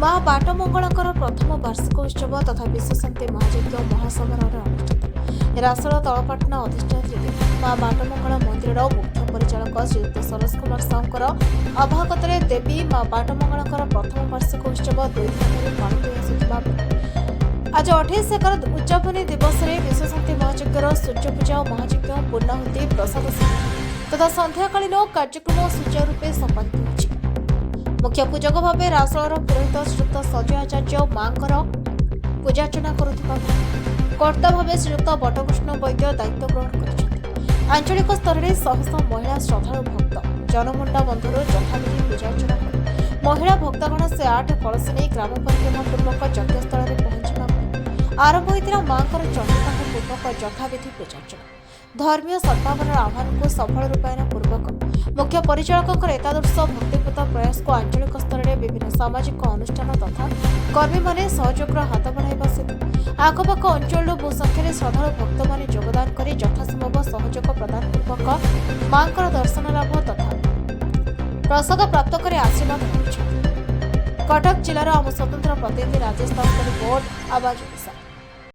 ମା ବାଟମଙ୍ଗଳାଙ୍କର ପ୍ରଥମ ବାର୍ଷିକ ଉତ୍ସବ ତଥା ବିଶ୍ୱଶାନ୍ତି ମହାଯଜ୍ଞ ମହାସମାରୋହରେ ଅନୁଷ୍ଠିତ। ରାସଳ ତଳପାଟଣା ଅଧିଷ୍ଠାତ୍ରୀ ମା ବାଟମଙ୍ଗଳା ମନ୍ଦିରର ମୁଖ୍ୟ ପରିଚାଳକ ଶ୍ରୀଯୁକ୍ତ ସରୋଜ କୁମାର ସାହୁଙ୍କର ଅଭାଗତରେ ଦେବୀ ମା ବାଟମଙ୍ଗଳାଙ୍କର ପ୍ରଥମ ବାର୍ଷିକ ଉତ୍ସବ 2 ଦିନ ଧରି ପାଳିତ ହୋଇଆସୁଥିବା ଆଜି 28 ଏକର ଉଦ୍ଯାପନୀ ଦିବସରେ ବିଶ୍ୱଶାନ୍ତି ମହାଯଜ୍ଞର ସୂର୍ଯ୍ୟପୂଜା ଓ ମହାଯଜ୍ଞ ପୂର୍ଣ୍ଣାହୁତି ପ୍ରସାଦ ତଥା ସନ୍ଧ୍ୟାକାଳୀନ କାର୍ଯ୍ୟକ୍ରମ ସୁଚାରୁରୂପେ ସମ୍ପାଦିତ ହୋଇଛି। मुख्य पूजक भाव रासलर पुरोहित श्रीयुक्त सजय आचार्य मांकर पूजार्चना करुवा कर्ता भाव श्रीयुक्त बटकृष्ण वैद्य दायित्व ग्रहण कर आंचलिक स्तर में शह शह महिला श्रद्धालु भक्त जनमुंडा बंधुर यथाविधि पूजार्चना कर महिला भक्तगण से 8 कलश नहीं ग्राम परिक्रमा पूर्वक यज्ञस्थल में पहुंचा आरंभ होता मांकर चंडीपाठ पूर्वक यथाविधि पूजार्चना धर्मीय सद्भावन आह्वान को सफल रूपायन पूर्वक मुख्य परिचालक एतादृश भक्तिपूत प्रयास को आंचलिक स्तर में विभिन्न सामाजिक अनुष्ठान तथा कर्मी माने सहयोग हाथ बढ़ाइबा सहित आखपाख अंचल बहु संख्यार श्रद्धालु भक्त माने योगदान कर यथासंभव सहयोग प्रदान पूर्वक मां दर्शन लाभ तथा प्रसाद प्राप्त कर आशीर्वाद कटक जिलार आम स्वतंत्र प्रतिनिधि राजेश दास रिपोर्ट आवाज ओडिशा।